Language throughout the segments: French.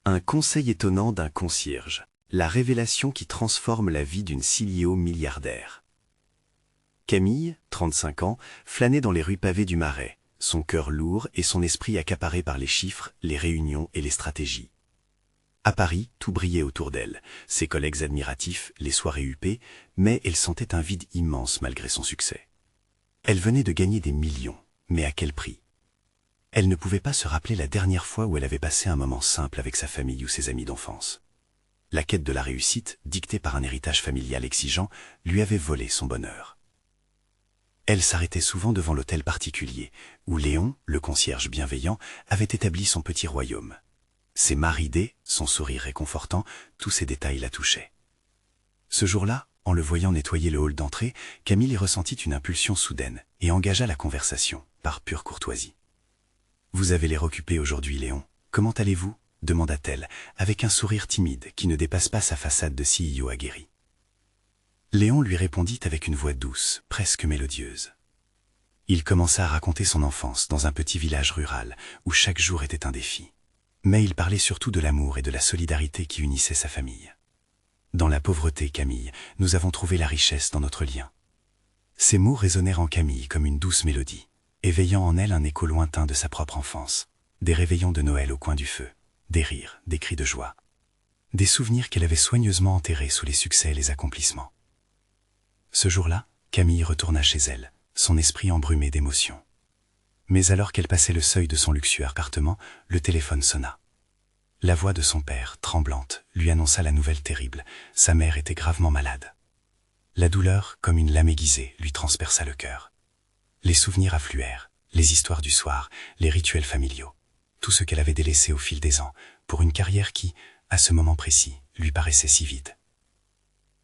Un conseil étonnant d'un concierge. La révélation qui transforme la vie d'une CEO milliardaire. Camille, 35 ans, flânait dans les rues pavées du Marais, son cœur lourd et son esprit accaparé par les chiffres, les réunions et les stratégies. À Paris, tout brillait autour d'elle, ses collègues admiratifs, les soirées huppées, mais elle sentait un vide immense malgré son succès. Elle venait de gagner des millions, mais à quel prix? Elle ne pouvait pas se rappeler la dernière fois où elle avait passé un moment simple avec sa famille ou ses amis d'enfance. La quête de la réussite, dictée par un héritage familial exigeant, lui avait volé son bonheur. Elle s'arrêtait souvent devant l'hôtel particulier, où Léon, le concierge bienveillant, avait établi son petit royaume. Ses mains ridées, son sourire réconfortant, tous ces détails la touchaient. Ce jour-là, en le voyant nettoyer le hall d'entrée, Camille ressentit une impulsion soudaine et engagea la conversation, par pure courtoisie. « Vous avez l'air occupé aujourd'hui, Léon. Comment allez-vous » demanda-t-elle, avec un sourire timide qui ne dépasse pas sa façade de CEO aguerri. Léon lui répondit avec une voix douce, presque mélodieuse. Il commença à raconter son enfance dans un petit village rural, où chaque jour était un défi. Mais il parlait surtout de l'amour et de la solidarité qui unissaient sa famille. Dans la pauvreté, Camille, nous avons trouvé la richesse dans notre lien. Ces mots résonnèrent en Camille comme une douce mélodie, éveillant en elle un écho lointain de sa propre enfance, des réveillons de Noël au coin du feu, des rires, des cris de joie, des souvenirs qu'elle avait soigneusement enterrés sous les succès et les accomplissements. Ce jour-là, Camille retourna chez elle, son esprit embrumé d'émotions. Mais alors qu'elle passait le seuil de son luxueux appartement, le téléphone sonna. La voix de son père, tremblante, lui annonça la nouvelle terrible. Sa mère était gravement malade. La douleur, comme une lame aiguisée, lui transperça le cœur. Les souvenirs affluèrent, les histoires du soir, les rituels familiaux, tout ce qu'elle avait délaissé au fil des ans, pour une carrière qui, à ce moment précis, lui paraissait si vide.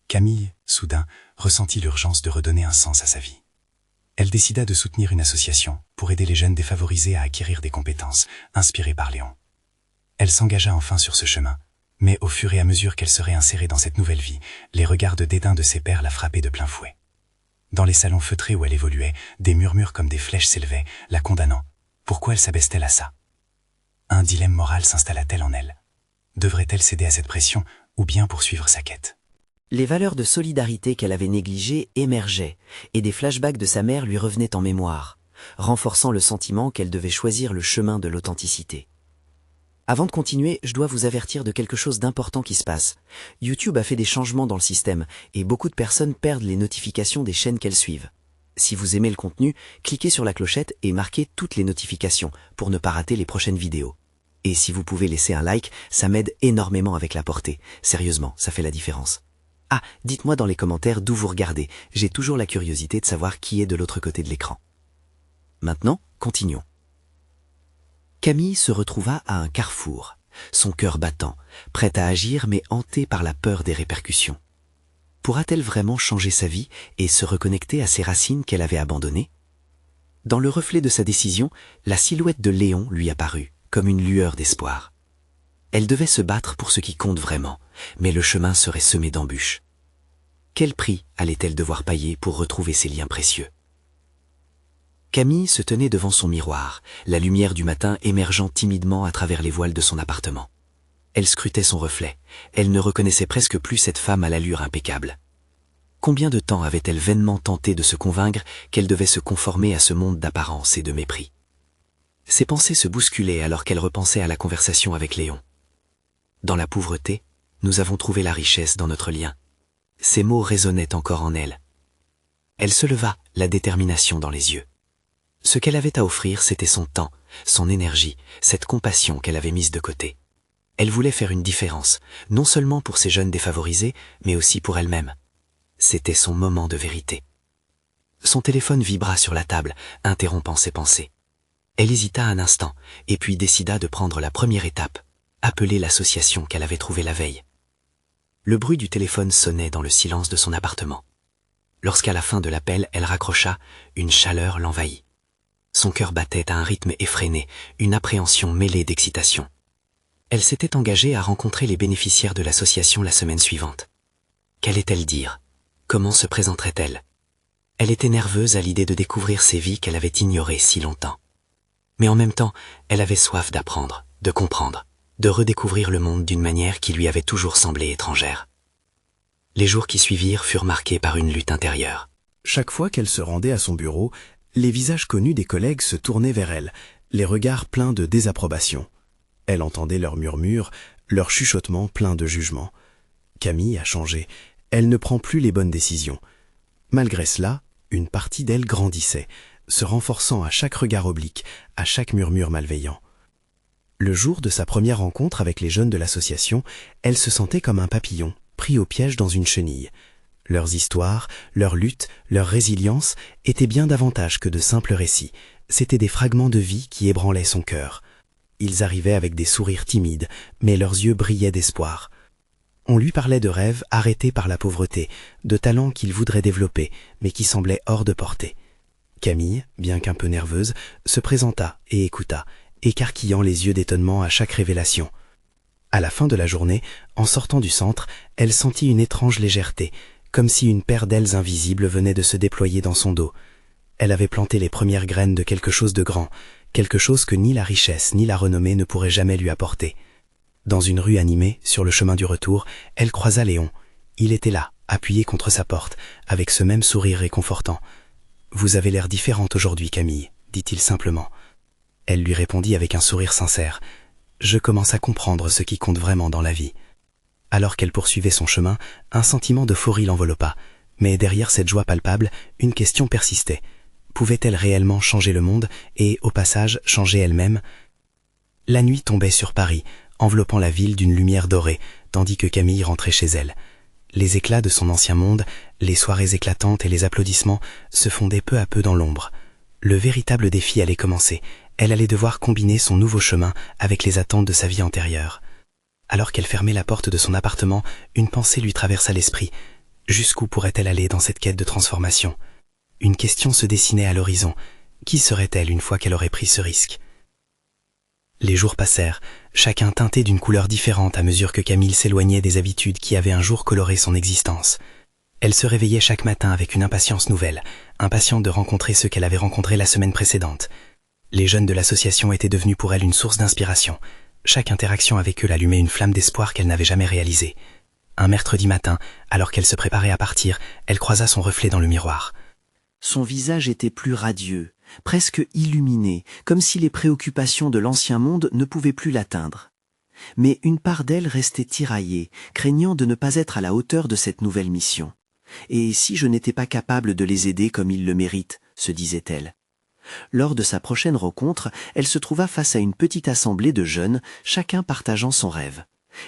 Camille, soudain, ressentit l'urgence de redonner un sens à sa vie. Elle décida de soutenir une association pour aider les jeunes défavorisés à acquérir des compétences, inspirées par Léon. Elle s'engagea enfin sur ce chemin, mais au fur et à mesure qu'elle serait insérée dans cette nouvelle vie, les regards de dédain de ses pairs la frappaient de plein fouet. Dans les salons feutrés où elle évoluait, des murmures comme des flèches s'élevaient, la condamnant. Pourquoi elle s'abaisse-t-elle à ça? Un dilemme moral s'installa-t-elle en elle? Devrait-elle céder à cette pression ou bien poursuivre sa quête? Les valeurs de solidarité qu'elle avait négligées émergeaient, et des flashbacks de sa mère lui revenaient en mémoire, renforçant le sentiment qu'elle devait choisir le chemin de l'authenticité. Avant de continuer, je dois vous avertir de quelque chose d'important qui se passe. YouTube a fait des changements dans le système, et beaucoup de personnes perdent les notifications des chaînes qu'elles suivent. Si vous aimez le contenu, cliquez sur la clochette et marquez toutes les notifications pour ne pas rater les prochaines vidéos. Et si vous pouvez laisser un like, ça m'aide énormément avec la portée. Sérieusement, ça fait la différence. Ah, dites-moi dans les commentaires d'où vous regardez. J'ai toujours la curiosité de savoir qui est de l'autre côté de l'écran. Maintenant, continuons. Camille se retrouva à un carrefour, son cœur battant, prête à agir mais hantée par la peur des répercussions. Pourra-t-elle vraiment changer sa vie et se reconnecter à ses racines qu'elle avait abandonnées? Dans le reflet de sa décision, la silhouette de Léon lui apparut, comme une lueur d'espoir. Elle devait se battre pour ce qui compte vraiment, mais le chemin serait semé d'embûches. Quel prix allait-elle devoir payer pour retrouver ses liens précieux? Camille se tenait devant son miroir, la lumière du matin émergeant timidement à travers les voiles de son appartement. Elle scrutait son reflet. Elle ne reconnaissait presque plus cette femme à l'allure impeccable. Combien de temps avait-elle vainement tenté de se convaincre qu'elle devait se conformer à ce monde d'apparence et de mépris? Ses pensées se bousculaient alors qu'elle repensait à la conversation avec Léon. Dans la pauvreté, nous avons trouvé la richesse dans notre lien. Ces mots résonnaient encore en elle. Elle se leva, la détermination dans les yeux. Ce qu'elle avait à offrir, c'était son temps, son énergie, cette compassion qu'elle avait mise de côté. Elle voulait faire une différence, non seulement pour ces jeunes défavorisés, mais aussi pour elle-même. C'était son moment de vérité. Son téléphone vibra sur la table, interrompant ses pensées. Elle hésita un instant, et puis décida de prendre la première étape, appeler l'association qu'elle avait trouvée la veille. Le bruit du téléphone sonnait dans le silence de son appartement. Lorsqu'à la fin de l'appel, elle raccrocha, une chaleur l'envahit. Son cœur battait à un rythme effréné, une appréhension mêlée d'excitation. Elle s'était engagée à rencontrer les bénéficiaires de l'association la semaine suivante. Qu'allait-elle dire? Comment se présenterait-elle? Elle était nerveuse à l'idée de découvrir ces vies qu'elle avait ignorées si longtemps. Mais en même temps, elle avait soif d'apprendre, de comprendre. de redécouvrir le monde d'une manière qui lui avait toujours semblé étrangère. Les jours qui suivirent furent marqués par une lutte intérieure. Chaque fois qu'elle se rendait à son bureau, les visages connus des collègues se tournaient vers elle, les regards pleins de désapprobation. Elle entendait leurs murmures, leurs chuchotements pleins de jugement. Camille a changé, elle ne prend plus les bonnes décisions. Malgré cela, une partie d'elle grandissait, se renforçant à chaque regard oblique, à chaque murmure malveillant. Le jour de sa première rencontre avec les jeunes de l'association, elle se sentait comme un papillon, pris au piège dans une chenille. Leurs histoires, leurs luttes, leur résilience étaient bien davantage que de simples récits. C'étaient des fragments de vie qui ébranlaient son cœur. Ils arrivaient avec des sourires timides, mais leurs yeux brillaient d'espoir. On lui parlait de rêves arrêtés par la pauvreté, de talents qu'il voudrait développer, mais qui semblaient hors de portée. Camille, bien qu'un peu nerveuse, se présenta et écouta, écarquillant les yeux d'étonnement à chaque révélation. À la fin de la journée, en sortant du centre, elle sentit une étrange légèreté, comme si une paire d'ailes invisibles venait de se déployer dans son dos. Elle avait planté les premières graines de quelque chose de grand, quelque chose que ni la richesse ni la renommée ne pourraient jamais lui apporter. Dans une rue animée, sur le chemin du retour, elle croisa Léon. Il était là, appuyé contre sa porte, avec ce même sourire réconfortant. « Vous avez l'air différente aujourd'hui, Camille, » dit-il simplement. Elle lui répondit avec un sourire sincère. « Je commence à comprendre ce qui compte vraiment dans la vie. » Alors qu'elle poursuivait son chemin, un sentiment d'euphorie l'enveloppa. Mais derrière cette joie palpable, une question persistait. Pouvait-elle réellement changer le monde et, au passage, changer elle-même? La nuit tombait sur Paris, enveloppant la ville d'une lumière dorée, tandis que Camille rentrait chez elle. Les éclats de son ancien monde, les soirées éclatantes et les applaudissements se fondaient peu à peu dans l'ombre. Le véritable défi allait commencer. Elle allait devoir combiner son nouveau chemin avec les attentes de sa vie antérieure. Alors qu'elle fermait la porte de son appartement, une pensée lui traversa l'esprit. Jusqu'où pourrait-elle aller dans cette quête de transformation? Une question se dessinait à l'horizon. Qui serait-elle une fois qu'elle aurait pris ce risque? Les jours passèrent, chacun teinté d'une couleur différente à mesure que Camille s'éloignait des habitudes qui avaient un jour coloré son existence. Elle se réveillait chaque matin avec une impatience nouvelle, impatiente de rencontrer ceux qu'elle avait rencontrés la semaine précédente. Les jeunes de l'association étaient devenus pour elle une source d'inspiration. Chaque interaction avec eux l'allumait une flamme d'espoir qu'elle n'avait jamais réalisée. Un mercredi matin, alors qu'elle se préparait à partir, elle croisa son reflet dans le miroir. Son visage était plus radieux, presque illuminé, comme si les préoccupations de l'ancien monde ne pouvaient plus l'atteindre. Mais une part d'elle restait tiraillée, craignant de ne pas être à la hauteur de cette nouvelle mission. Et si je n'étais pas capable de les aider comme ils le méritent, se disait-elle. Lors de sa prochaine rencontre, elle se trouva face à une petite assemblée de jeunes, chacun partageant son rêve.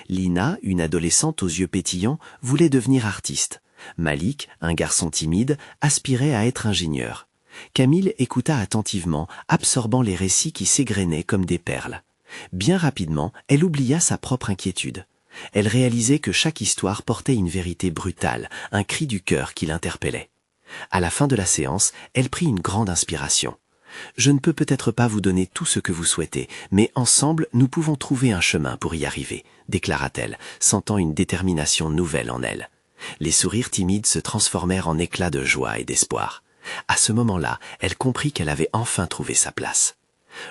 Lina, une adolescente aux yeux pétillants, voulait devenir artiste. Malik, un garçon timide, aspirait à être ingénieur. Camille écouta attentivement, absorbant les récits qui s'égrenaient comme des perles. Bien rapidement, elle oublia sa propre inquiétude. Elle réalisait que chaque histoire portait une vérité brutale, un cri du cœur qui l'interpellait. À la fin de la séance, elle prit une grande inspiration. « Je ne peux peut-être pas vous donner tout ce que vous souhaitez, mais ensemble, nous pouvons trouver un chemin pour y arriver », déclara-t-elle, sentant une détermination nouvelle en elle. Les sourires timides se transformèrent en éclats de joie et d'espoir. À ce moment-là, elle comprit qu'elle avait enfin trouvé sa place.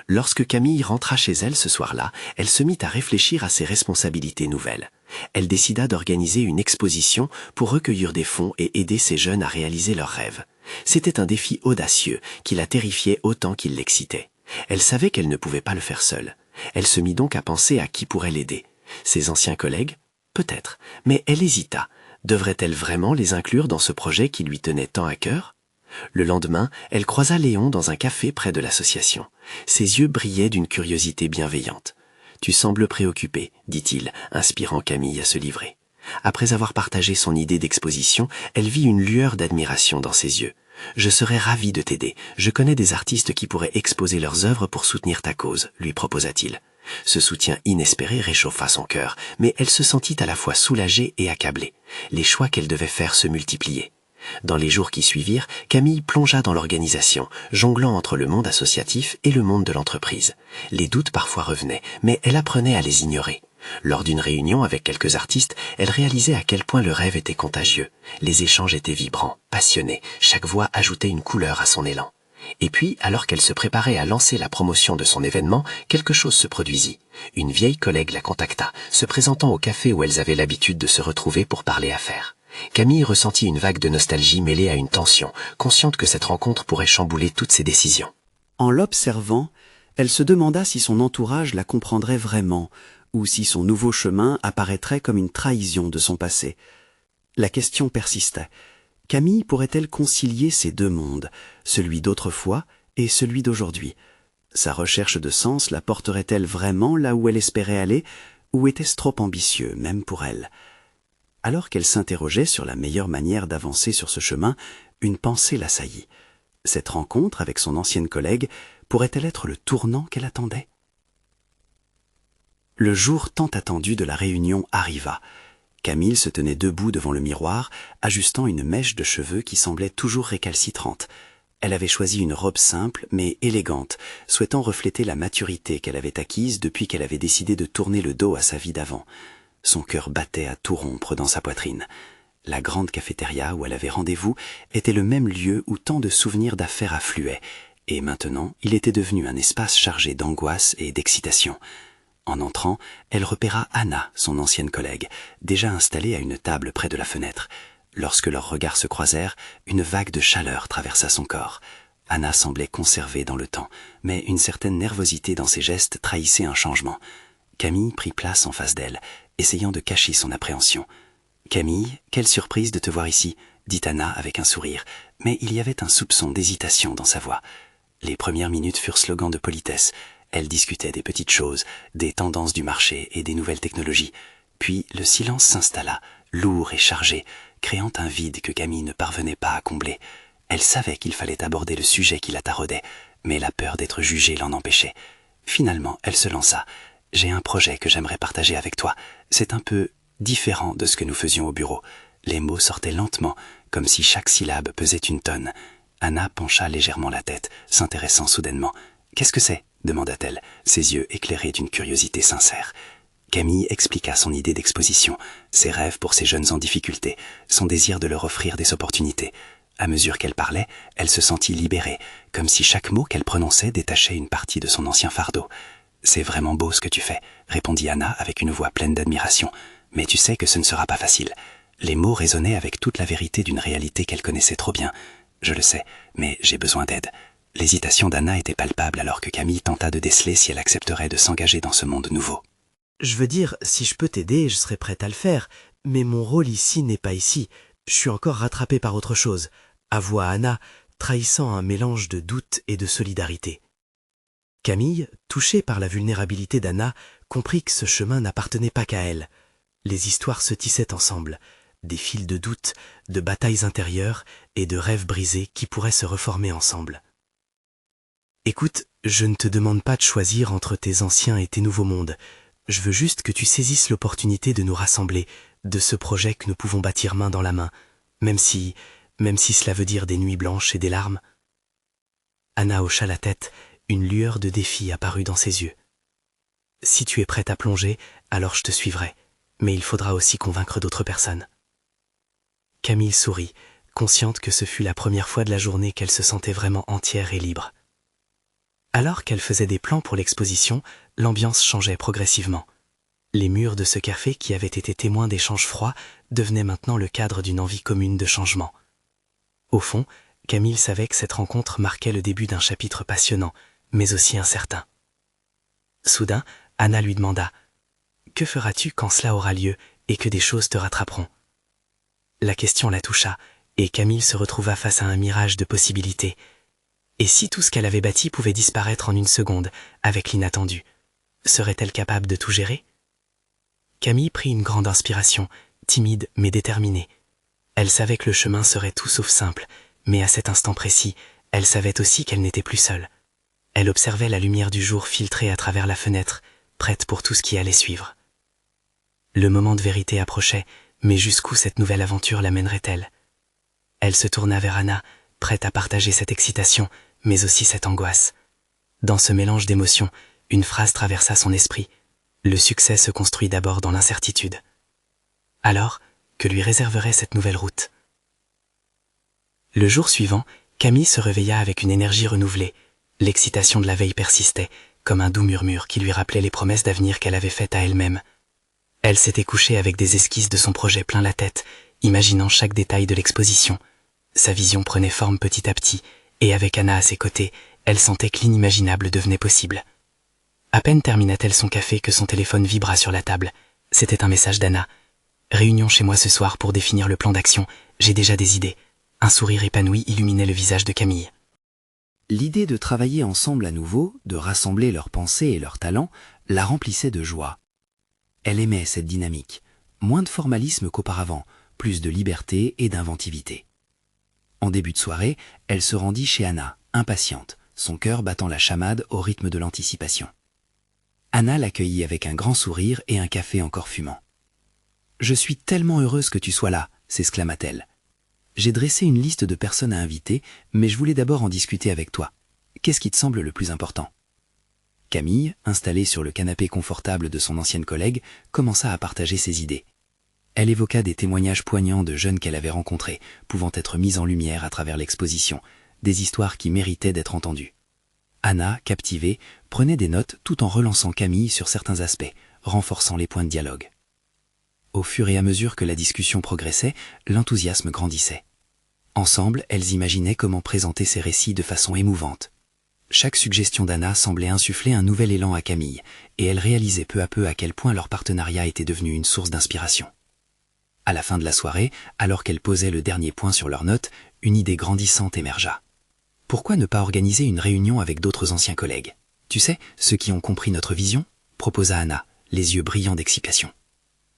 Lorsque Camille rentra chez elle ce soir-là, elle se mit à réfléchir à ses responsabilités nouvelles. Elle décida d'organiser une exposition pour recueillir des fonds et aider ces jeunes à réaliser leurs rêves. C'était un défi audacieux qui la terrifiait autant qu'il l'excitait. Elle savait qu'elle ne pouvait pas le faire seule. Elle se mit donc à penser à qui pourrait l'aider. Ses anciens collègues? Peut-être, mais elle hésita. Devrait-elle vraiment les inclure dans ce projet qui lui tenait tant à cœur? Le lendemain, elle croisa Léon dans un café près de l'association. Ses yeux brillaient d'une curiosité bienveillante. « Tu sembles préoccupé, dit-il, inspirant Camille à se livrer. Après avoir partagé son idée d'exposition, elle vit une lueur d'admiration dans ses yeux. « Je serais ravi de t'aider. Je connais des artistes qui pourraient exposer leurs œuvres pour soutenir ta cause, » lui proposa-t-il. Ce soutien inespéré réchauffa son cœur, mais elle se sentit à la fois soulagée et accablée. Les choix qu'elle devait faire se multipliaient. Dans les jours qui suivirent, Camille plongea dans l'organisation, jonglant entre le monde associatif et le monde de l'entreprise. Les doutes parfois revenaient, mais elle apprenait à les ignorer. Lors d'une réunion avec quelques artistes, elle réalisait à quel point le rêve était contagieux. Les échanges étaient vibrants, passionnés, chaque voix ajoutait une couleur à son élan. Et puis, alors qu'elle se préparait à lancer la promotion de son événement, quelque chose se produisit. Une vieille collègue la contacta, se présentant au café où elles avaient l'habitude de se retrouver pour parler affaires. Camille ressentit une vague de nostalgie mêlée à une tension, consciente que cette rencontre pourrait chambouler toutes ses décisions. En l'observant, elle se demanda si son entourage la comprendrait vraiment, ou si son nouveau chemin apparaîtrait comme une trahison de son passé. La question persistait. Camille pourrait-elle concilier ces deux mondes, celui d'autrefois et celui d'aujourd'hui? Sa recherche de sens la porterait-elle vraiment là où elle espérait aller, ou était-ce trop ambitieux, même pour elle? Alors qu'elle s'interrogeait sur la meilleure manière d'avancer sur ce chemin, une pensée l'assaillit. Cette rencontre avec son ancienne collègue pourrait-elle être le tournant qu'elle attendait? Le jour tant attendu de la réunion arriva. Camille se tenait debout devant le miroir, ajustant une mèche de cheveux qui semblait toujours récalcitrante. Elle avait choisi une robe simple mais élégante, souhaitant refléter la maturité qu'elle avait acquise depuis qu'elle avait décidé de tourner le dos à sa vie d'avant. Son cœur battait à tout rompre dans sa poitrine. La grande cafétéria où elle avait rendez-vous était le même lieu où tant de souvenirs d'affaires affluaient, et maintenant il était devenu un espace chargé d'angoisse et d'excitation. En entrant, elle repéra Anna, son ancienne collègue, déjà installée à une table près de la fenêtre. Lorsque leurs regards se croisèrent, une vague de chaleur traversa son corps. Anna semblait conservée dans le temps, mais une certaine nervosité dans ses gestes trahissait un changement. Camille prit place en face d'elle, essayant de cacher son appréhension. « Camille, quelle surprise de te voir ici !» dit Anna avec un sourire, mais il y avait un soupçon d'hésitation dans sa voix. Les premières minutes furent slogans de politesse. Elle discutait des petites choses, des tendances du marché et des nouvelles technologies. Puis le silence s'installa, lourd et chargé, créant un vide que Camille ne parvenait pas à combler. Elle savait qu'il fallait aborder le sujet qui la taraudait, mais la peur d'être jugée l'en empêchait. Finalement, elle se lança. « J'ai un projet que j'aimerais partager avec toi. C'est un peu différent de ce que nous faisions au bureau. » Les mots sortaient lentement, comme si chaque syllabe pesait une tonne. Anna pencha légèrement la tête, s'intéressant soudainement. « Qu'est-ce que c'est ?» demanda-t-elle, ses yeux éclairés d'une curiosité sincère. Camille expliqua son idée d'exposition, ses rêves pour ces jeunes en difficulté, son désir de leur offrir des opportunités. À mesure qu'elle parlait, elle se sentit libérée, comme si chaque mot qu'elle prononçait détachait une partie de son ancien fardeau. « C'est vraiment beau ce que tu fais, » répondit Anna avec une voix pleine d'admiration. « Mais tu sais que ce ne sera pas facile. » Les mots résonnaient avec toute la vérité d'une réalité qu'elle connaissait trop bien. « Je le sais, mais j'ai besoin d'aide. » L'hésitation d'Anna était palpable alors que Camille tenta de déceler si elle accepterait de s'engager dans ce monde nouveau. « Je veux dire, si je peux t'aider, je serai prête à le faire, mais mon rôle ici n'est pas ici. Je suis encore rattrapée par autre chose, » avoua Anna, trahissant un mélange de doute et de solidarité. Camille, touchée par la vulnérabilité d'Anna, comprit que ce chemin n'appartenait pas qu'à elle. Les histoires se tissaient ensemble, des fils de doute, de batailles intérieures et de rêves brisés qui pourraient se reformer ensemble. Écoute, je ne te demande pas de choisir entre tes anciens et tes nouveaux mondes. Je veux juste que tu saisisses l'opportunité de nous rassembler, de ce projet que nous pouvons bâtir main dans la main, même si cela veut dire des nuits blanches et des larmes. Anna hocha la tête, une lueur de défi apparut dans ses yeux. Si tu es prête à plonger, alors je te suivrai, mais il faudra aussi convaincre d'autres personnes. Camille sourit, consciente que ce fut la première fois de la journée qu'elle se sentait vraiment entière et libre. Alors qu'elle faisait des plans pour l'exposition, l'ambiance changeait progressivement. Les murs de ce café qui avaient été témoins d'échanges froids devenaient maintenant le cadre d'une envie commune de changement. Au fond, Camille savait que cette rencontre marquait le début d'un chapitre passionnant, mais aussi incertain. Soudain, Anna lui demanda « Que feras-tu quand cela aura lieu et que des choses te rattraperont ?» La question la toucha, et Camille se retrouva face à un mirage de possibilités. Et si tout ce qu'elle avait bâti pouvait disparaître en une seconde, avec l'inattendu, serait-elle capable de tout gérer? Camille prit une grande inspiration, timide mais déterminée. Elle savait que le chemin serait tout sauf simple, mais à cet instant précis, elle savait aussi qu'elle n'était plus seule. Elle observait la lumière du jour filtrer à travers la fenêtre, prête pour tout ce qui allait suivre. Le moment de vérité approchait, mais jusqu'où cette nouvelle aventure l'amènerait-elle? Elle se tourna vers Anna, prête à partager cette excitation, mais aussi cette angoisse. Dans ce mélange d'émotions, une phrase traversa son esprit. Le succès se construit d'abord dans l'incertitude. Alors, que lui réserverait cette nouvelle route? Le jour suivant, Camille se réveilla avec une énergie renouvelée. L'excitation de la veille persistait, comme un doux murmure qui lui rappelait les promesses d'avenir qu'elle avait faites à elle-même. Elle s'était couchée avec des esquisses de son projet plein la tête, imaginant chaque détail de l'exposition. Sa vision prenait forme petit à petit, et avec Anna à ses côtés, elle sentait que l'inimaginable devenait possible. À peine termina-t-elle son café que son téléphone vibra sur la table. C'était un message d'Anna. « Réunion chez moi ce soir pour définir le plan d'action. J'ai déjà des idées. » Un sourire épanoui illuminait le visage de Camille. L'idée de travailler ensemble à nouveau, de rassembler leurs pensées et leurs talents, la remplissait de joie. Elle aimait cette dynamique. Moins de formalisme qu'auparavant, plus de liberté et d'inventivité. En début de soirée, elle se rendit chez Anna, impatiente, son cœur battant la chamade au rythme de l'anticipation. Anna l'accueillit avec un grand sourire et un café encore fumant. « Je suis tellement heureuse que tu sois là !» s'exclama-t-elle. « J'ai dressé une liste de personnes à inviter, mais je voulais d'abord en discuter avec toi. Qu'est-ce qui te semble le plus important ?» Camille, installée sur le canapé confortable de son ancienne collègue, commença à partager ses idées. Elle évoqua des témoignages poignants de jeunes qu'elle avait rencontrés, pouvant être mis en lumière à travers l'exposition, des histoires qui méritaient d'être entendues. Anna, captivée, prenait des notes tout en relançant Camille sur certains aspects, renforçant les points de dialogue. Au fur et à mesure que la discussion progressait, l'enthousiasme grandissait. Ensemble, elles imaginaient comment présenter ces récits de façon émouvante. Chaque suggestion d'Anna semblait insuffler un nouvel élan à Camille, et elle réalisait peu à peu à quel point leur partenariat était devenu une source d'inspiration. À la fin de la soirée, alors qu'elles posaient le dernier point sur leurs notes, une idée grandissante émergea. Pourquoi ne pas organiser une réunion avec d'autres anciens collègues? Tu sais, ceux qui ont compris notre vision, proposa Anna, les yeux brillants d'excitation.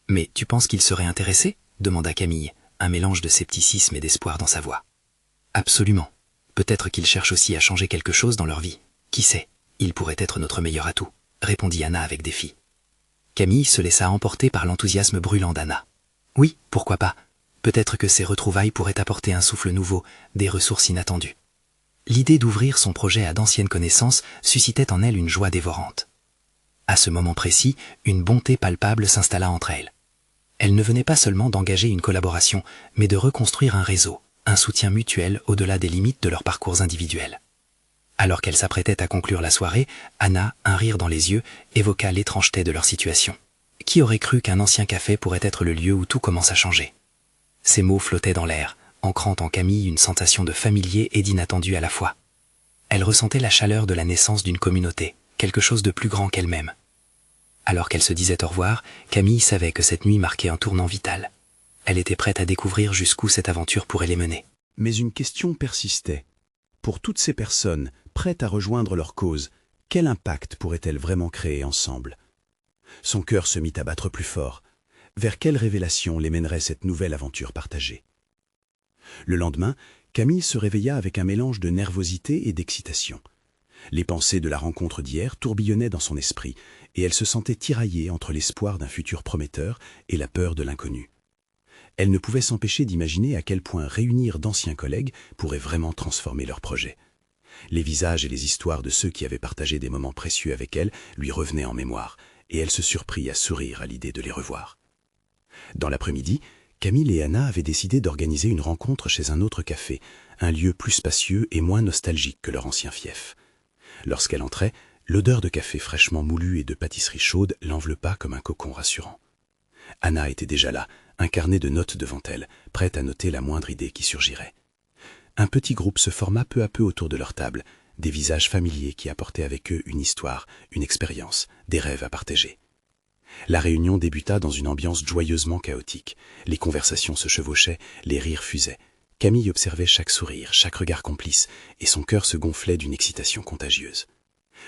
Mais tu penses qu'ils seraient intéressés? Demanda Camille, un mélange de scepticisme et d'espoir dans sa voix. Absolument. Peut-être qu'ils cherchent aussi à changer quelque chose dans leur vie. Qui sait? Ils pourraient être notre meilleur atout, répondit Anna avec défi. Camille se laissa emporter par l'enthousiasme brûlant d'Anna. Oui, pourquoi pas? Peut-être que ces retrouvailles pourraient apporter un souffle nouveau, des ressources inattendues. L'idée d'ouvrir son projet à d'anciennes connaissances suscitait en elle une joie dévorante. À ce moment précis, une bonté palpable s'installa entre elles. Elle ne venait pas seulement d'engager une collaboration, mais de reconstruire un réseau, un soutien mutuel au-delà des limites de leurs parcours individuels. Alors qu'elle s'apprêtait à conclure la soirée, Anna, un rire dans les yeux, évoqua l'étrangeté de leur situation. Qui aurait cru qu'un ancien café pourrait être le lieu où tout commence à changer? Ces mots flottaient dans l'air, ancrant en Camille une sensation de familier et d'inattendu à la fois. Elle ressentait la chaleur de la naissance d'une communauté, quelque chose de plus grand qu'elle-même. Alors qu'elle se disait au revoir, Camille savait que cette nuit marquait un tournant vital. Elle était prête à découvrir jusqu'où cette aventure pourrait les mener. Mais une question persistait. Pour toutes ces personnes prêtes à rejoindre leur cause, quel impact pourraient-elles vraiment créer ensemble? Son cœur se mit à battre plus fort. Vers quelle révélation les mènerait cette nouvelle aventure partagée? Le lendemain, Camille se réveilla avec un mélange de nervosité et d'excitation. Les pensées de la rencontre d'hier tourbillonnaient dans son esprit, et elle se sentait tiraillée entre l'espoir d'un futur prometteur et la peur de l'inconnu. Elle ne pouvait s'empêcher d'imaginer à quel point réunir d'anciens collègues pourrait vraiment transformer leur projet. Les visages et les histoires de ceux qui avaient partagé des moments précieux avec elle lui revenaient en mémoire, et elle se surprit à sourire à l'idée de les revoir. Dans l'après-midi, Camille et Anna avaient décidé d'organiser une rencontre chez un autre café, un lieu plus spacieux et moins nostalgique que leur ancien fief. Lorsqu'elle entrait, l'odeur de café fraîchement moulu et de pâtisserie chaude l'enveloppa comme un cocon rassurant. Anna était déjà là, un carnet de notes devant elle, prête à noter la moindre idée qui surgirait. Un petit groupe se forma peu à peu autour de leur table, des visages familiers qui apportaient avec eux une histoire, une expérience, des rêves à partager. La réunion débuta dans une ambiance joyeusement chaotique. Les conversations se chevauchaient, les rires fusaient. Camille observait chaque sourire, chaque regard complice, et son cœur se gonflait d'une excitation contagieuse.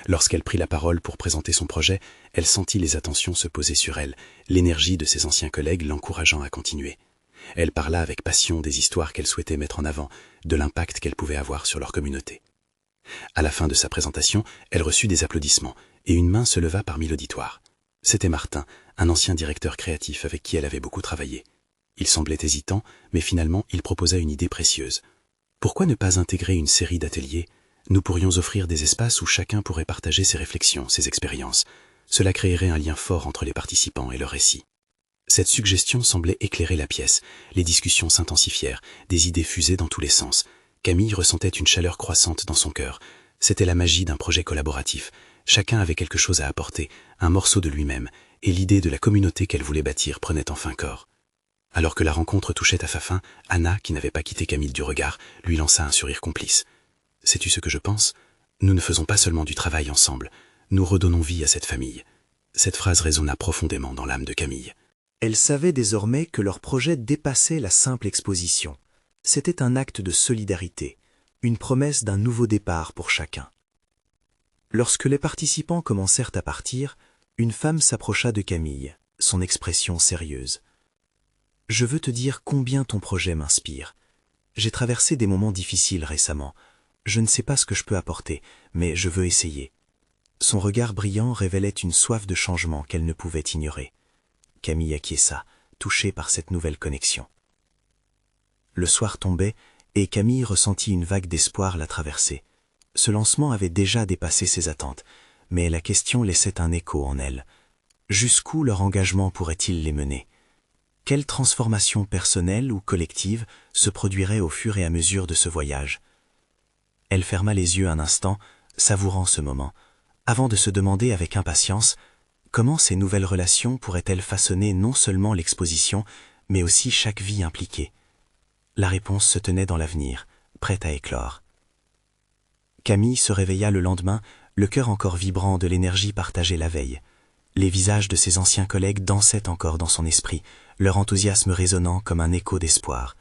Lorsqu'elle prit la parole pour présenter son projet, elle sentit les attentions se poser sur elle, l'énergie de ses anciens collègues l'encourageant à continuer. Elle parla avec passion des histoires qu'elle souhaitait mettre en avant, de l'impact qu'elle pouvait avoir sur leur communauté. À la fin de sa présentation, elle reçut des applaudissements, et une main se leva parmi l'auditoire. C'était Martin, un ancien directeur créatif avec qui elle avait beaucoup travaillé. Il semblait hésitant, mais finalement il proposa une idée précieuse. Pourquoi ne pas intégrer une série d'ateliers? Nous pourrions offrir des espaces où chacun pourrait partager ses réflexions, ses expériences. Cela créerait un lien fort entre les participants et leurs récits. Cette suggestion semblait éclairer la pièce. Les discussions s'intensifièrent, des idées fusaient dans tous les sens. Camille ressentait une chaleur croissante dans son cœur. C'était la magie d'un projet collaboratif. Chacun avait quelque chose à apporter, un morceau de lui-même, et l'idée de la communauté qu'elle voulait bâtir prenait enfin corps. Alors que la rencontre touchait à sa fin, Anna, qui n'avait pas quitté Camille du regard, lui lança un sourire complice. « Sais-tu ce que je pense ? Nous ne faisons pas seulement du travail ensemble, nous redonnons vie à cette famille. » Cette phrase résonna profondément dans l'âme de Camille. Elle savait désormais que leur projet dépassait la simple exposition. C'était un acte de solidarité, une promesse d'un nouveau départ pour chacun. Lorsque les participants commencèrent à partir, une femme s'approcha de Camille, son expression sérieuse. « Je veux te dire combien ton projet m'inspire. J'ai traversé des moments difficiles récemment. Je ne sais pas ce que je peux apporter, mais je veux essayer. » Son regard brillant révélait une soif de changement qu'elle ne pouvait ignorer. Camille acquiesça, touchée par cette nouvelle connexion. Le soir tombait, et Camille ressentit une vague d'espoir la traverser. Ce lancement avait déjà dépassé ses attentes, mais la question laissait un écho en elle. Jusqu'où leur engagement pourrait-il les mener ? Quelle transformation personnelle ou collective se produirait au fur et à mesure de ce voyage ? Elle ferma les yeux un instant, savourant ce moment, avant de se demander avec impatience comment ces nouvelles relations pourraient-elles façonner non seulement l'exposition, mais aussi chaque vie impliquée. La réponse se tenait dans l'avenir, prête à éclore. Camille se réveilla le lendemain, le cœur encore vibrant de l'énergie partagée la veille. Les visages de ses anciens collègues dansaient encore dans son esprit, leur enthousiasme résonnant comme un écho d'espoir.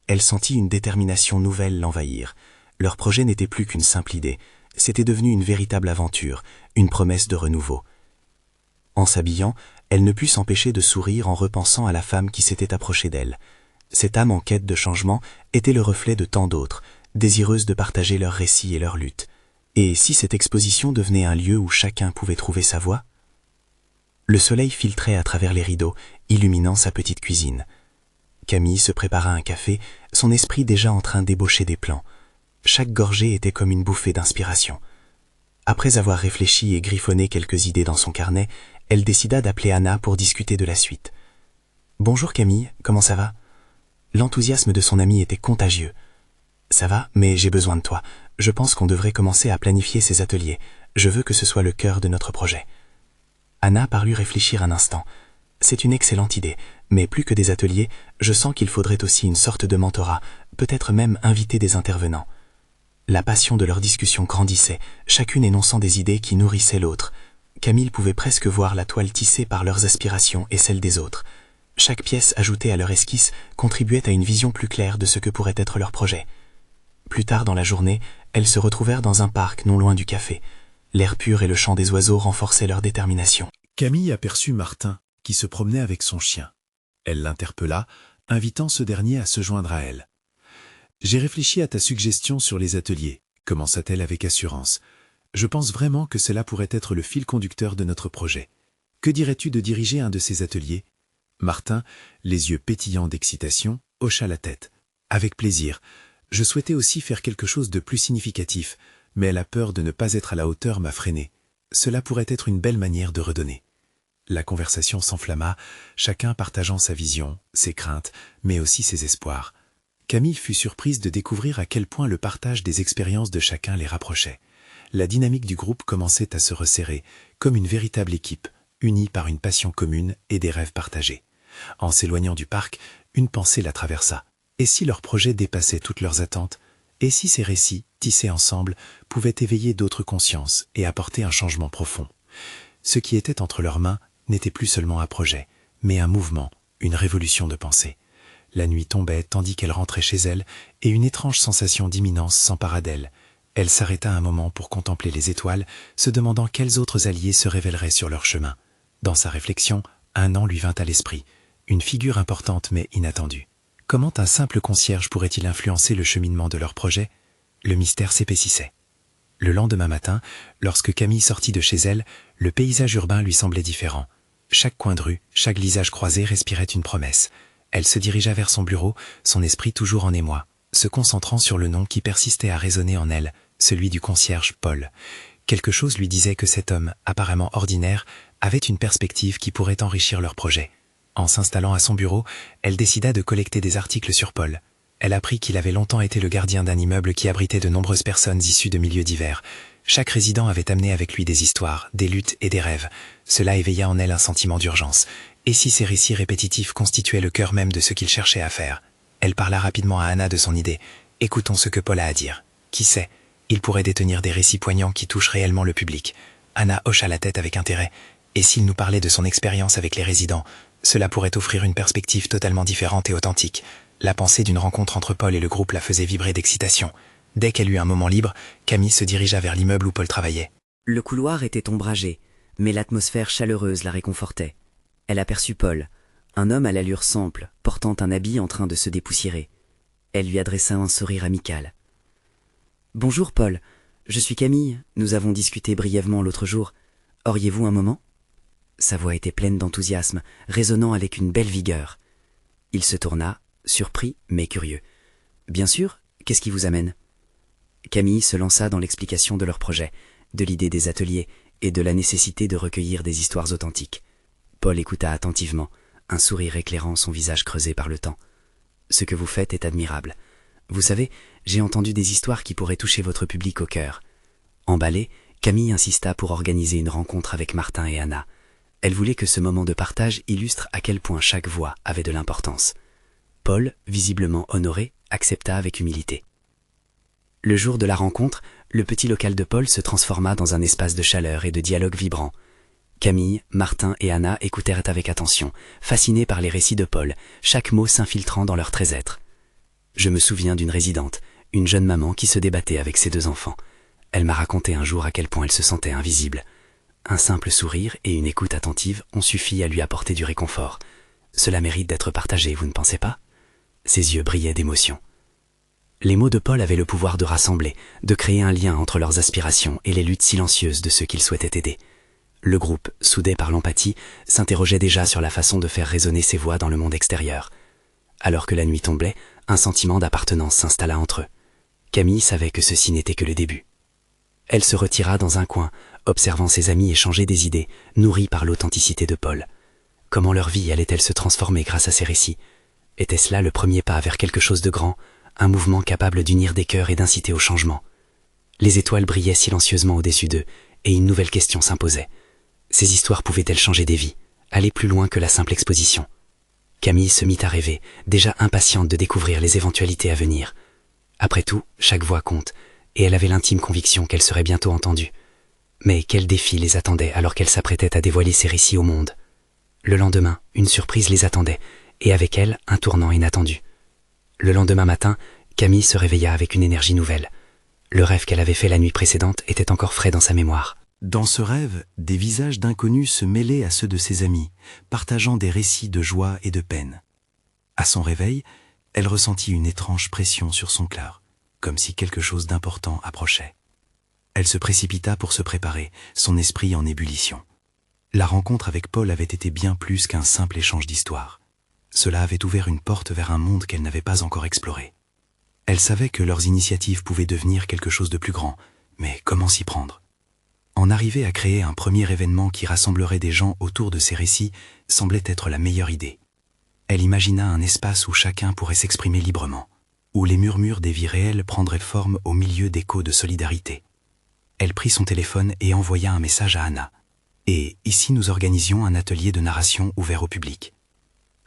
Elle sentit une détermination nouvelle l'envahir. Leur projet n'était plus qu'une simple idée, c'était devenu une véritable aventure, une promesse de renouveau. En s'habillant, elle ne put s'empêcher de sourire en repensant à la femme qui s'était approchée d'elle. Cette âme en quête de changement était le reflet de tant d'autres, désireuses de partager leurs récits et leurs luttes. Et si cette exposition devenait un lieu où chacun pouvait trouver sa voie ? Le soleil filtrait à travers les rideaux, illuminant sa petite cuisine. Camille se prépara un café, son esprit déjà en train d'ébaucher des plans. Chaque gorgée était comme une bouffée d'inspiration. Après avoir réfléchi et griffonné quelques idées dans son carnet, elle décida d'appeler Anna pour discuter de la suite. « Bonjour Camille, comment ça va ?» L'enthousiasme de son amie était contagieux. « Ça va, mais j'ai besoin de toi. Je pense qu'on devrait commencer à planifier ces ateliers. Je veux que ce soit le cœur de notre projet. » Anna parut réfléchir un instant. « C'est une excellente idée, mais plus que des ateliers, je sens qu'il faudrait aussi une sorte de mentorat, peut-être même inviter des intervenants. » La passion de leur discussion grandissait, chacune énonçant des idées qui nourrissaient l'autre. Camille pouvait presque voir la toile tissée par leurs aspirations et celles des autres. Chaque pièce ajoutée à leur esquisse contribuait à une vision plus claire de ce que pourrait être leur projet. Plus tard dans la journée, elles se retrouvèrent dans un parc non loin du café. L'air pur et le chant des oiseaux renforçaient leur détermination. Camille aperçut Martin, qui se promenait avec son chien. Elle l'interpella, invitant ce dernier à se joindre à elle. « J'ai réfléchi à ta suggestion sur les ateliers, » commença-t-elle avec assurance. « Je pense vraiment que cela pourrait être le fil conducteur de notre projet. Que dirais-tu de diriger un de ces ateliers ?» Martin, les yeux pétillants d'excitation, hocha la tête. « Avec plaisir. Je souhaitais aussi faire quelque chose de plus significatif, mais la peur de ne pas être à la hauteur m'a freiné. Cela pourrait être une belle manière de redonner. » La conversation s'enflamma, chacun partageant sa vision, ses craintes, mais aussi ses espoirs. Camille fut surprise de découvrir à quel point le partage des expériences de chacun les rapprochait. La dynamique du groupe commençait à se resserrer, comme une véritable équipe, unie par une passion commune et des rêves partagés. En s'éloignant du parc, une pensée la traversa. Et si leur projet dépassait toutes leurs attentes ? Et si ces récits, tissés ensemble, pouvaient éveiller d'autres consciences et apporter un changement profond ? Ce qui était entre leurs mains n'était plus seulement un projet, mais un mouvement, une révolution de pensée. La nuit tombait tandis qu'elle rentrait chez elle, et une étrange sensation d'imminence s'empara d'elle. Elle s'arrêta un moment pour contempler les étoiles, se demandant quels autres alliés se révéleraient sur leur chemin. Dans sa réflexion, un nom lui vint à l'esprit, une figure importante mais inattendue. Comment un simple concierge pourrait-il influencer le cheminement de leur projet ? Le mystère s'épaississait. Le lendemain matin, lorsque Camille sortit de chez elle, le paysage urbain lui semblait différent. Chaque coin de rue, chaque lisage croisé respirait une promesse. Elle se dirigea vers son bureau, son esprit toujours en émoi, se concentrant sur le nom qui persistait à résonner en elle, celui du concierge Paul. Quelque chose lui disait que cet homme, apparemment ordinaire, avait une perspective qui pourrait enrichir leur projet. En s'installant à son bureau, elle décida de collecter des articles sur Paul. Elle apprit qu'il avait longtemps été le gardien d'un immeuble qui abritait de nombreuses personnes issues de milieux divers. Chaque résident avait amené avec lui des histoires, des luttes et des rêves. Cela éveilla en elle un sentiment d'urgence. Et si ces récits répétitifs constituaient le cœur même de ce qu'il cherchait à faire? Elle parla rapidement à Anna de son idée. Écoutons ce que Paul a à dire. Qui sait, il pourrait détenir des récits poignants qui touchent réellement le public. Anna hocha la tête avec intérêt. Et s'il nous parlait de son expérience avec les résidents, cela pourrait offrir une perspective totalement différente et authentique. La pensée d'une rencontre entre Paul et le groupe la faisait vibrer d'excitation. Dès qu'elle eut un moment libre, Camille se dirigea vers l'immeuble où Paul travaillait. Le couloir était ombragé, mais l'atmosphère chaleureuse la réconfortait. Elle aperçut Paul, un homme à l'allure simple, portant un habit en train de se dépoussiérer. Elle lui adressa un sourire amical. « Bonjour Paul, je suis Camille, nous avons discuté brièvement l'autre jour. Auriez-vous un moment ?» Sa voix était pleine d'enthousiasme, résonnant avec une belle vigueur. Il se tourna, surpris mais curieux. « Bien sûr, qu'est-ce qui vous amène ?» Camille se lança dans l'explication de leur projet, de l'idée des ateliers et de la nécessité de recueillir des histoires authentiques. Paul écouta attentivement, un sourire éclairant son visage creusé par le temps. « Ce que vous faites est admirable. Vous savez, j'ai entendu des histoires qui pourraient toucher votre public au cœur. » Emballée, Camille insista pour organiser une rencontre avec Martin et Anna. Elle voulait que ce moment de partage illustre à quel point chaque voix avait de l'importance. Paul, visiblement honoré, accepta avec humilité. Le jour de la rencontre, le petit local de Paul se transforma dans un espace de chaleur et de dialogue vibrant. Camille, Martin et Anna écoutèrent avec attention, fascinés par les récits de Paul, chaque mot s'infiltrant dans leur très-être. Je me souviens d'une résidente, une jeune maman qui se débattait avec ses 2 enfants. Elle m'a raconté un jour à quel point elle se sentait invisible. Un simple sourire et une écoute attentive ont suffi à lui apporter du réconfort. Cela mérite d'être partagé, vous ne pensez pas? Ses yeux brillaient d'émotion. Les mots de Paul avaient le pouvoir de rassembler, de créer un lien entre leurs aspirations et les luttes silencieuses de ceux qu'il souhaitait aider. Le groupe, soudé par l'empathie, s'interrogeait déjà sur la façon de faire résonner ses voix dans le monde extérieur. Alors que la nuit tombait, un sentiment d'appartenance s'installa entre eux. Camille savait que ceci n'était que le début. Elle se retira dans un coin, observant ses amis échanger des idées, nourries par l'authenticité de Paul. Comment leur vie allait-elle se transformer grâce à ces récits? Était-ce là le premier pas vers quelque chose de grand, un mouvement capable d'unir des cœurs et d'inciter au changement? Les étoiles brillaient silencieusement au-dessus d'eux, et une nouvelle question s'imposait. Ces histoires pouvaient-elles changer des vies, aller plus loin que la simple exposition? Camille se mit à rêver, déjà impatiente de découvrir les éventualités à venir. Après tout, chaque voix compte, et elle avait l'intime conviction qu'elle serait bientôt entendue. Mais quel défi les attendait alors qu'elle s'apprêtait à dévoiler ses récits au monde? Le lendemain, une surprise les attendait, et avec elle, un tournant inattendu. Le lendemain matin, Camille se réveilla avec une énergie nouvelle. Le rêve qu'elle avait fait la nuit précédente était encore frais dans sa mémoire. Dans ce rêve, des visages d'inconnus se mêlaient à ceux de ses amis, partageant des récits de joie et de peine. À son réveil, elle ressentit une étrange pression sur son cœur, comme si quelque chose d'important approchait. Elle se précipita pour se préparer, son esprit en ébullition. La rencontre avec Paul avait été bien plus qu'un simple échange d'histoires. Cela avait ouvert une porte vers un monde qu'elle n'avait pas encore exploré. Elle savait que leurs initiatives pouvaient devenir quelque chose de plus grand, mais comment s'y prendre? En arriver à créer un premier événement qui rassemblerait des gens autour de ces récits semblait être la meilleure idée. Elle imagina un espace où chacun pourrait s'exprimer librement, où les murmures des vies réelles prendraient forme au milieu d'échos de solidarité. Elle prit son téléphone et envoya un message à Anna. Et ici nous organisions un atelier de narration ouvert au public.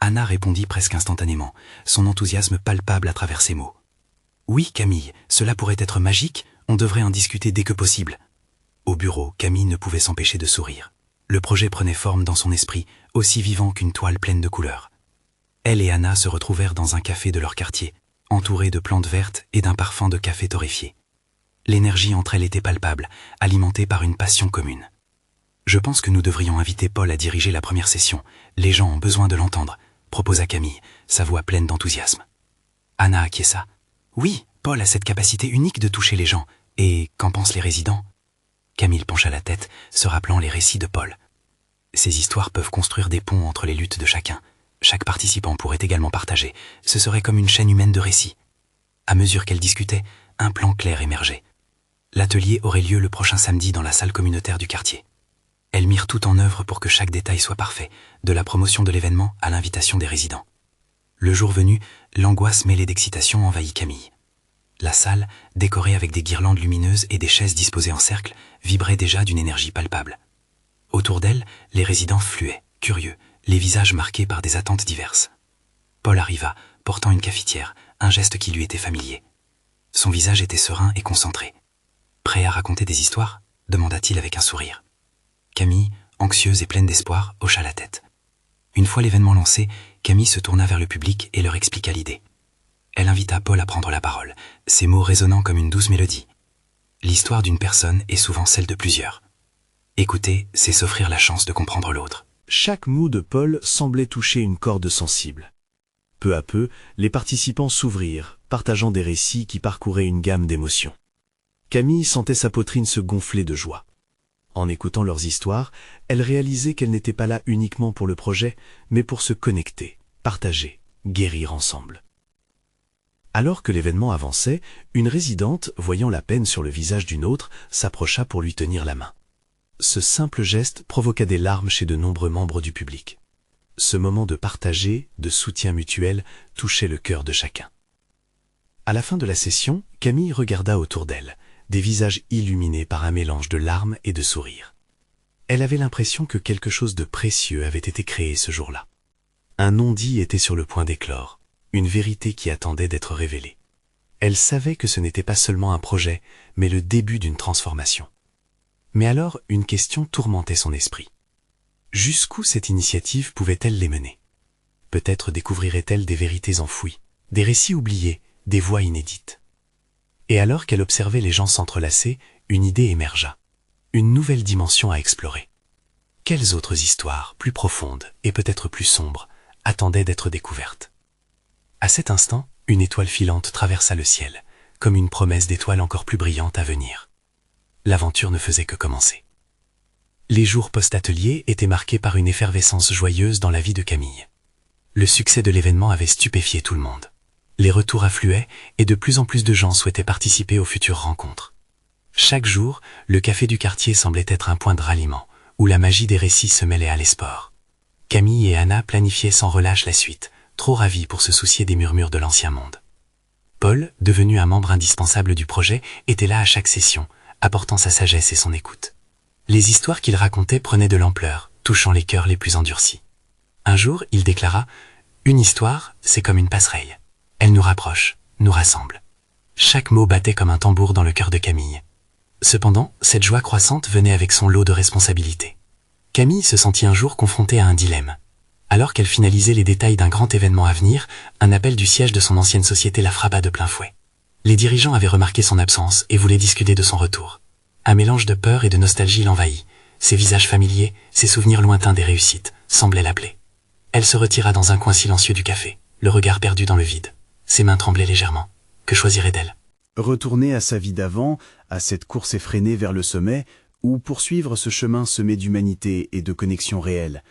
Anna répondit presque instantanément, son enthousiasme palpable à travers ses mots. « Oui, Camille, cela pourrait être magique, on devrait en discuter dès que possible. » Au bureau, Camille ne pouvait s'empêcher de sourire. Le projet prenait forme dans son esprit, aussi vivant qu'une toile pleine de couleurs. Elle et Anna se retrouvèrent dans un café de leur quartier, entourés de plantes vertes et d'un parfum de café torréfié. L'énergie entre elles était palpable, alimentée par une passion commune. « Je pense que nous devrions inviter Paul à diriger la première session. Les gens ont besoin de l'entendre, » proposa Camille, sa voix pleine d'enthousiasme. Anna acquiesça. « Oui, Paul a cette capacité unique de toucher les gens. Et qu'en pensent les résidents ?» Camille pencha la tête, se rappelant les récits de Paul. Ces histoires peuvent construire des ponts entre les luttes de chacun. Chaque participant pourrait également partager. Ce serait comme une chaîne humaine de récits. À mesure qu'elle discutait, un plan clair émergeait. L'atelier aurait lieu le prochain samedi dans la salle communautaire du quartier. Elles mirent tout en œuvre pour que chaque détail soit parfait, de la promotion de l'événement à l'invitation des résidents. Le jour venu, l'angoisse mêlée d'excitation envahit Camille. La salle, décorée avec des guirlandes lumineuses et des chaises disposées en cercle, vibrait déjà d'une énergie palpable. Autour d'elle, les résidents fluaient, curieux, les visages marqués par des attentes diverses. Paul arriva, portant une cafetière, un geste qui lui était familier. Son visage était serein et concentré. « Prêt à raconter des histoires ?» demanda-t-il avec un sourire. Camille, anxieuse et pleine d'espoir, hocha la tête. Une fois l'événement lancé, Camille se tourna vers le public et leur expliqua l'idée. Elle invita Paul à prendre la parole, ses mots résonnant comme une douce mélodie. L'histoire d'une personne est souvent celle de plusieurs. Écouter, c'est s'offrir la chance de comprendre l'autre. Chaque mot de Paul semblait toucher une corde sensible. Peu à peu, les participants s'ouvrirent, partageant des récits qui parcouraient une gamme d'émotions. Camille sentait sa poitrine se gonfler de joie. En écoutant leurs histoires, elle réalisait qu'elle n'était pas là uniquement pour le projet, mais pour se connecter, partager, guérir ensemble. Alors que l'événement avançait, une résidente, voyant la peine sur le visage d'une autre, s'approcha pour lui tenir la main. Ce simple geste provoqua des larmes chez de nombreux membres du public. Ce moment de partager, de soutien mutuel, touchait le cœur de chacun. À la fin de la session, Camille regarda autour d'elle, des visages illuminés par un mélange de larmes et de sourires. Elle avait l'impression que quelque chose de précieux avait été créé ce jour-là. Un non-dit était sur le point d'éclore, une vérité qui attendait d'être révélée. Elle savait que ce n'était pas seulement un projet, mais le début d'une transformation. Mais alors, une question tourmentait son esprit. Jusqu'où cette initiative pouvait-elle les mener? Peut-être découvrirait-elle des vérités enfouies, des récits oubliés, des voix inédites. Et alors qu'elle observait les gens s'entrelacer, une idée émergea. Une nouvelle dimension à explorer. Quelles autres histoires, plus profondes et peut-être plus sombres, attendaient d'être découvertes? À cet instant, une étoile filante traversa le ciel, comme une promesse d'étoiles encore plus brillantes à venir. L'aventure ne faisait que commencer. Les jours post-atelier étaient marqués par une effervescence joyeuse dans la vie de Camille. Le succès de l'événement avait stupéfié tout le monde. Les retours affluaient et de plus en plus de gens souhaitaient participer aux futures rencontres. Chaque jour, le café du quartier semblait être un point de ralliement, où la magie des récits se mêlait à l'espoir. Camille et Anna planifiaient sans relâche la suite, trop ravis pour se soucier des murmures de l'ancien monde. Paul, devenu un membre indispensable du projet, était là à chaque session, apportant sa sagesse et son écoute. Les histoires qu'il racontait prenaient de l'ampleur, touchant les cœurs les plus endurcis. Un jour, il déclara « Une histoire, c'est comme une passerelle. Elle nous rapproche, nous rassemble. » Chaque mot battait comme un tambour dans le cœur de Camille. Cependant, cette joie croissante venait avec son lot de responsabilités. Camille se sentit un jour confrontée à un dilemme. Alors qu'elle finalisait les détails d'un grand événement à venir, un appel du siège de son ancienne société la frappa de plein fouet. Les dirigeants avaient remarqué son absence et voulaient discuter de son retour. Un mélange de peur et de nostalgie l'envahit. Ses visages familiers, ses souvenirs lointains des réussites, semblaient l'appeler. Elle se retira dans un coin silencieux du café, le regard perdu dans le vide. Ses mains tremblaient légèrement. Que choisirait-elle? Retourner à sa vie d'avant, à cette course effrénée vers le sommet, ou poursuivre ce chemin semé d'humanité et de connexion réelle?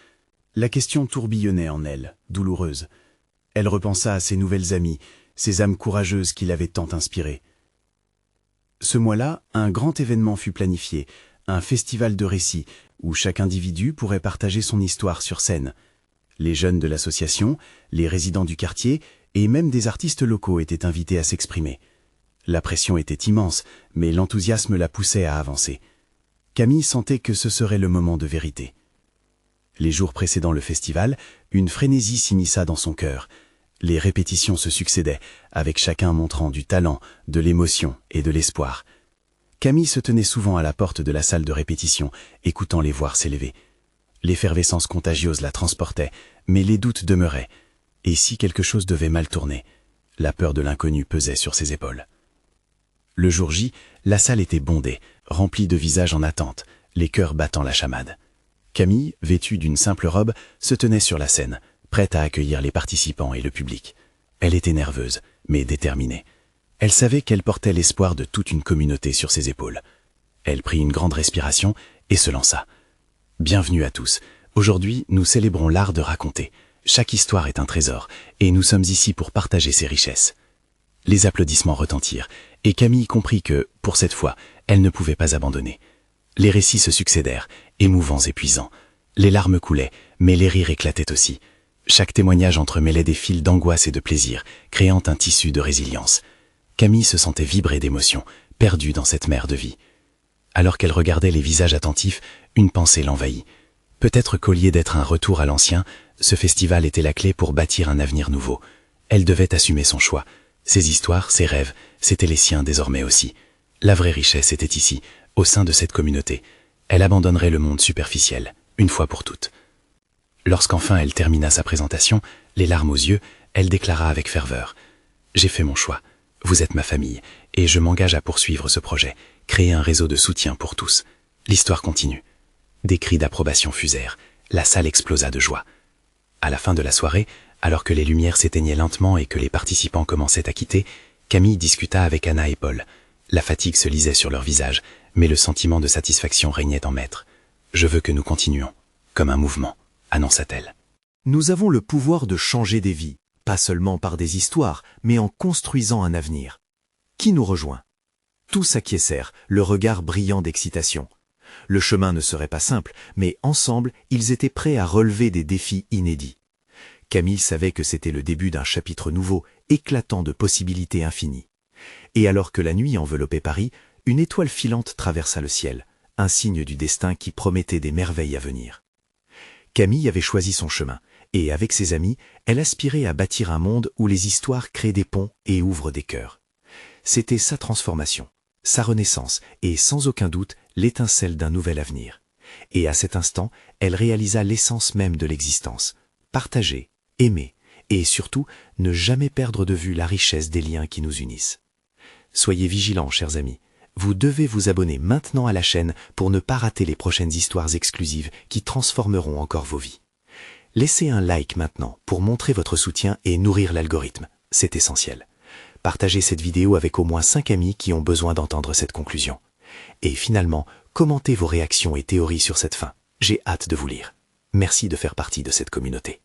La question tourbillonnait en elle, douloureuse. Elle repensa à ses nouvelles amies, ces âmes courageuses qui l'avaient tant inspirée. Ce mois-là, un grand événement fut planifié, un festival de récits, où chaque individu pourrait partager son histoire sur scène. Les jeunes de l'association, les résidents du quartier, et même des artistes locaux étaient invités à s'exprimer. La pression était immense, mais l'enthousiasme la poussait à avancer. Camille sentait que ce serait le moment de vérité. Les jours précédant le festival, une frénésie s'immisça dans son cœur. Les répétitions se succédaient, avec chacun montrant du talent, de l'émotion et de l'espoir. Camille se tenait souvent à la porte de la salle de répétition, écoutant les voix s'élever. L'effervescence contagieuse la transportait, mais les doutes demeuraient. Et si quelque chose devait mal tourner? La peur de l'inconnu pesait sur ses épaules. Le jour J, la salle était bondée, remplie de visages en attente, les cœurs battant la chamade. Camille, vêtue d'une simple robe, se tenait sur la scène, prête à accueillir les participants et le public. Elle était nerveuse, mais déterminée. Elle savait qu'elle portait l'espoir de toute une communauté sur ses épaules. Elle prit une grande respiration et se lança. Bienvenue à tous. Aujourd'hui, nous célébrons l'art de raconter. Chaque histoire est un trésor, et nous sommes ici pour partager ses richesses. Les applaudissements retentirent, et Camille comprit que, pour cette fois, elle ne pouvait pas abandonner. Les récits se succédèrent, émouvants et puissants. Les larmes coulaient, mais les rires éclataient aussi. Chaque témoignage entremêlait des fils d'angoisse et de plaisir, créant un tissu de résilience. Camille se sentait vibrer d'émotion, perdue dans cette mer de vie. Alors qu'elle regardait les visages attentifs, une pensée l'envahit. Peut-être qu'au lieu d'être un retour à l'ancien, ce festival était la clé pour bâtir un avenir nouveau. Elle devait assumer son choix. Ses histoires, ses rêves, c'étaient les siens désormais aussi. La vraie richesse était ici, au sein de cette communauté. Elle abandonnerait le monde superficiel, une fois pour toutes. Lorsqu'enfin elle termina sa présentation, les larmes aux yeux, elle déclara avec ferveur « J'ai fait mon choix, vous êtes ma famille, et je m'engage à poursuivre ce projet, créer un réseau de soutien pour tous. » L'histoire continue. Des cris d'approbation fusèrent, la salle explosa de joie. À la fin de la soirée, alors que les lumières s'éteignaient lentement et que les participants commençaient à quitter, Camille discuta avec Anna et Paul. La fatigue se lisait sur leurs visages, mais le sentiment de satisfaction régnait en maître. « Je veux que nous continuions, comme un mouvement », annonça-t-elle. Nous avons le pouvoir de changer des vies, pas seulement par des histoires, mais en construisant un avenir. Qui nous rejoint? Tous acquiescèrent, le regard brillant d'excitation. Le chemin ne serait pas simple, mais ensemble, ils étaient prêts à relever des défis inédits. Camille savait que c'était le début d'un chapitre nouveau, éclatant de possibilités infinies. Et alors que la nuit enveloppait Paris, une étoile filante traversa le ciel, un signe du destin qui promettait des merveilles à venir. Camille avait choisi son chemin, et avec ses amis, elle aspirait à bâtir un monde où les histoires créent des ponts et ouvrent des cœurs. C'était sa transformation, sa renaissance, et sans aucun doute, l'étincelle d'un nouvel avenir. Et à cet instant, elle réalisa l'essence même de l'existence. Partager, aimer, et surtout, ne jamais perdre de vue la richesse des liens qui nous unissent. Soyez vigilants, chers amis. Vous devez vous abonner maintenant à la chaîne pour ne pas rater les prochaines histoires exclusives qui transformeront encore vos vies. Laissez un like maintenant pour montrer votre soutien et nourrir l'algorithme. C'est essentiel. Partagez cette vidéo avec au moins 5 amis qui ont besoin d'entendre cette conclusion. Et finalement, commentez vos réactions et théories sur cette fin. J'ai hâte de vous lire. Merci de faire partie de cette communauté.